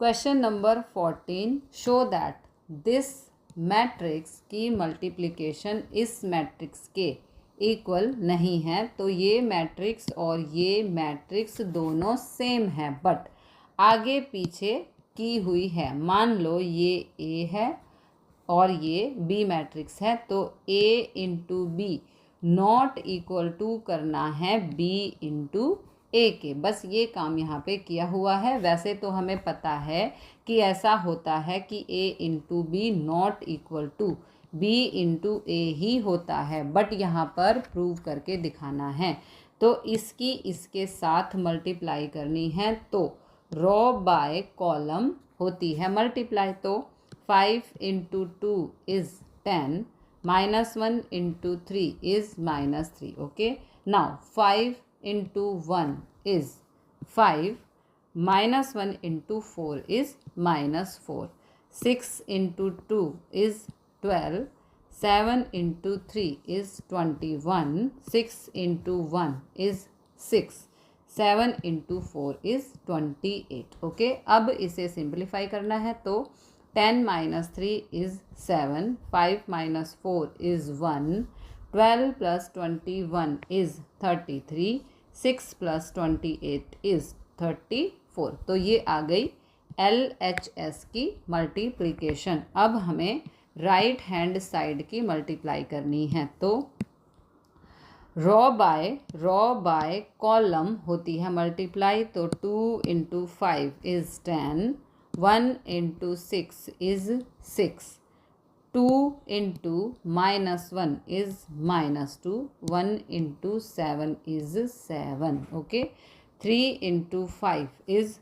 Question number 14, show that this matrix की multiplication इस matrix के इक्वल नहीं है। तो ये मैट्रिक्स और ये मैट्रिक्स दोनों सेम है बट आगे पीछे की हुई है। मान लो ये ए है और ये बी मैट्रिक्स है, तो A into B not equal to करना है बी इंटू ए के। बस ये काम यहाँ पे किया हुआ है। वैसे तो हमें पता है कि ऐसा होता है कि A into B not equal to B into A ही होता है, बट यहाँ पर प्रूव करके दिखाना है। तो इसकी इसके साथ मल्टीप्लाई करनी है, तो रो बाय कॉलम होती है मल्टीप्लाई। तो 5 into 2 is 10, -1 into 3 is -3। Okay, now 5 into 1 is 5, -1 into 4 is -4, 6 into 2 is 12, 7 into 3 is 21, 6 into 1 is 6, 7 into 4 is 28। Okay, अब इसे सिंप्लीफाई करना है, तो 10 - 3 is 7, 5 - 4 is 1, 12 + 21 is 33, 6 + 28 is 34। तो ये आ गई LHS की मल्टीप्लिकेशन। अब हमें राइट हैंड साइड की मल्टीप्लाई करनी है, तो रो बाय कॉलम होती है मल्टीप्लाई। तो 2 into 5 is 10, 1 into 6 is 6, 2 into -1 is -2, 1 into 7 is 7। Okay, 3 into 5 is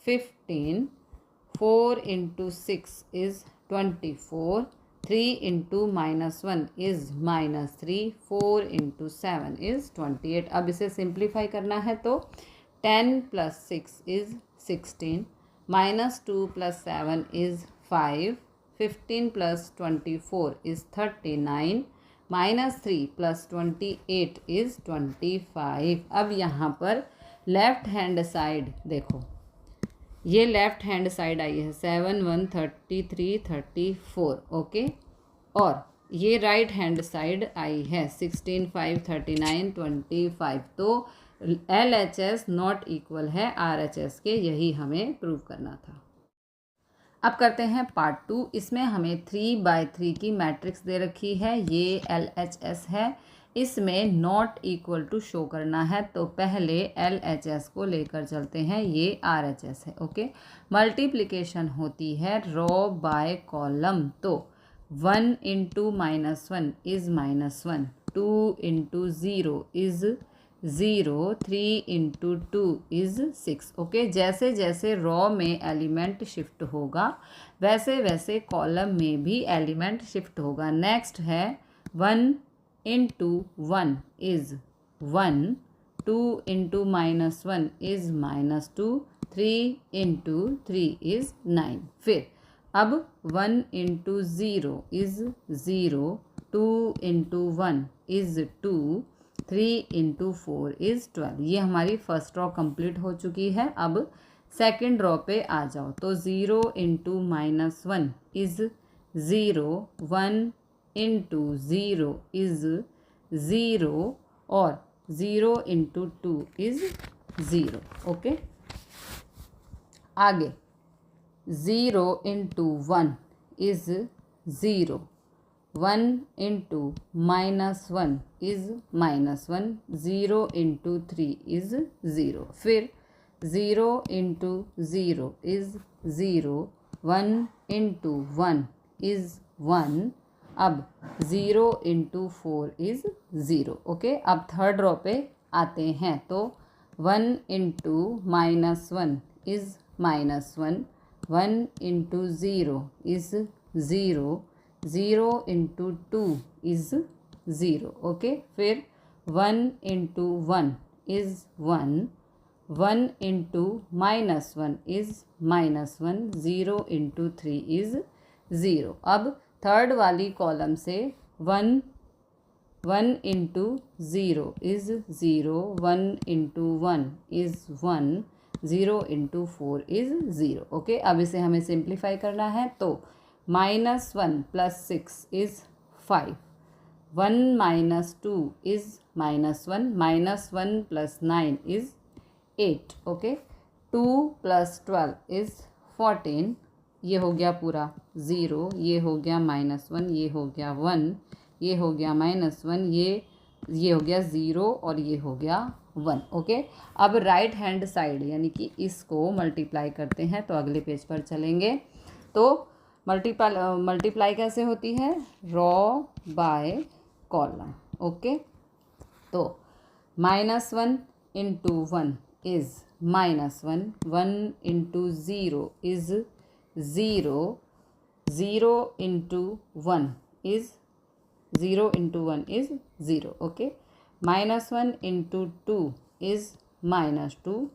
15, 4 into 6 is 24, 3 into -1 is -3, 4 into 7 is 28। अब इसे सिंप्लीफाई करना है, तो 10 + 6 इज़ 16, -2 + 7 इज़ 5, 15 + 24 is 39, -3 + 28 is 25। अब यहाँ पर लेफ्ट हैंड साइड देखो, ये लेफ्ट हैंड साइड आई है 7 1 33 34। ओके, और ये राइट हैंड साइड आई है 16 5 39 25। तो LHS नॉट इक्वल है RHS के, यही हमें प्रूव करना था। अब करते हैं पार्ट 2। इसमें हमें 3/3 की मैट्रिक्स दे रखी है, ये LHS है। इसमें नॉट इक्वल टू शो करना है, तो पहले LHS को लेकर चलते हैं, ये RHS है। ओके, मल्टीप्लिकेशन होती है रो बाय कॉलम। तो 1 into -1 is -1, 2 into 0 is 0, 3 into 2 is 6। Okay, जैसे जैसे रॉ में एलिमेंट शिफ्ट होगा वैसे वैसे कॉलम में भी एलिमेंट शिफ्ट होगा। नेक्स्ट है 1 into 1 is 1, 2 into -1 is -2, 3 into 3 is 9। फिर अब 1 into 0 is 0, 2 into 1 is 2, 3 into 4 is 12। ये हमारी फर्स्ट रॉ कंप्लीट हो चुकी है। अब सेकंड रॉ पे आ जाओ, तो 0 इंटू -1 इज़ 0, 1 इंटू 0 इज़ 0, और 0 इंटू 2 इज़ 0। ओके, आगे 0 into 1 is 0, 1 into -1 is -1, 0 into 3 is 0। फिर 0 इंटू 0 इज़ 0, 1 इंटू 1 इज़ 1। अब 0 इंटू 4 इज़ 0। ओके, अब थर्ड रो पे आते हैं, तो 1 into -1 is -1, 1 into 0 is 0, 0 into 2 is 0। Okay, फिर 1 into 1 is 1, 1 into -1 is -1, 0 into 3 is 0। अब थर्ड वाली कॉलम से 1 into 0 is 0, 1 into 1 is 1, 0 into 4 is 0। Okay, अब इसे हमें सिंप्लीफाई करना है, तो -1 + 6 is 5, 1 - 2 is -1, -1 + 9 is 8। Okay, 2 + 12 is 14। ये हो गया पूरा 0, ये हो गया -1, ये हो गया 1, ये हो गया -1, ये हो गया 0 और ये हो गया 1। ओके, अब राइट हैंड साइड यानी कि इसको मल्टीप्लाई करते हैं, तो अगले पेज पर चलेंगे। तो मल्टीप्लाई कैसे होती है? रो बाय कॉलम। ओके, तो -1 into 1 is -1, 1 into 0 is 0, 0 into 1 is 0 into 1 is 0। Okay, -1 into 2 is -2,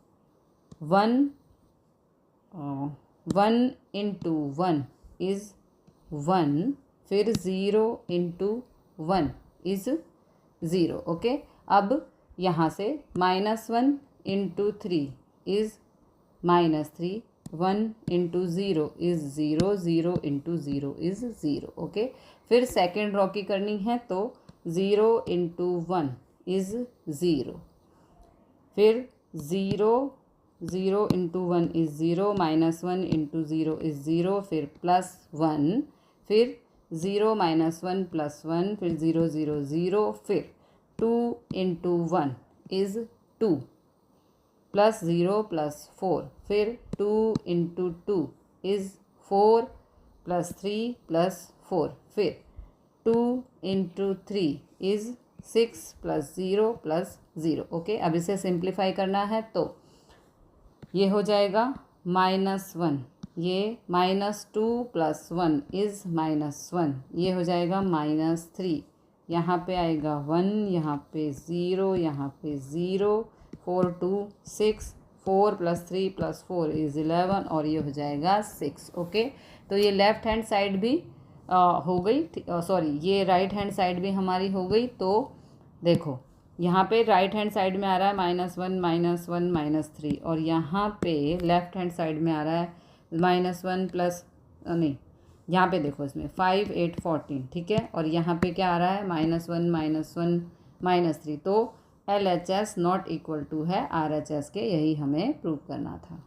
1 into 1 is 1, फिर 0 इंटू 1 इज़ 0। ओके, अब यहाँ से -1 into 3 is -3, 1 into 0 is 0, 0 into 0 is 0। Okay, फिर सेकेंड रॉ की करनी है, तो 0 इंटू 1 इज़ 0, फिर 0, 0 इंटू 1 इज़ 0, -1 इंटू 0 इज़ 0, फिर +1, फिर 0 - 1 + 1, फिर 0, 0, 0, फिर 2 इंटू 1 इज़ 2, +0 + 4, फिर 2 इंटू 2 इज़ 4, +3 + 4, फिर 2 इंटू 3 इज़ 6, +0 + 0। ओके, अब इसे सिंप्लीफाई करना है, तो ये हो जाएगा -1, ये -2 + 1 इज़ -1, ये हो जाएगा -3, यहाँ पे आएगा 1, यहाँ पे 0, यहाँ पे 0, 4 2 6, 4 + 3 + 4 इज़ 11 और ये हो जाएगा 6। ओके, तो ये लेफ़्ट हैंड साइड भी हो गई, सॉरी ये राइट हैंड साइड भी हमारी हो गई। तो देखो यहाँ पे राइट हैंड साइड में आ रहा है -1 -1 -3, और यहाँ पे लेफ़्ट हैंड साइड में आ रहा है -1 प्लस नहीं, यहाँ पे देखो इसमें 5 8 14, ठीक है, और यहाँ पे क्या आ रहा है -1 -1 -3। तो LHS नॉट इक्वल टू है RHS के, यही हमें प्रूव करना था।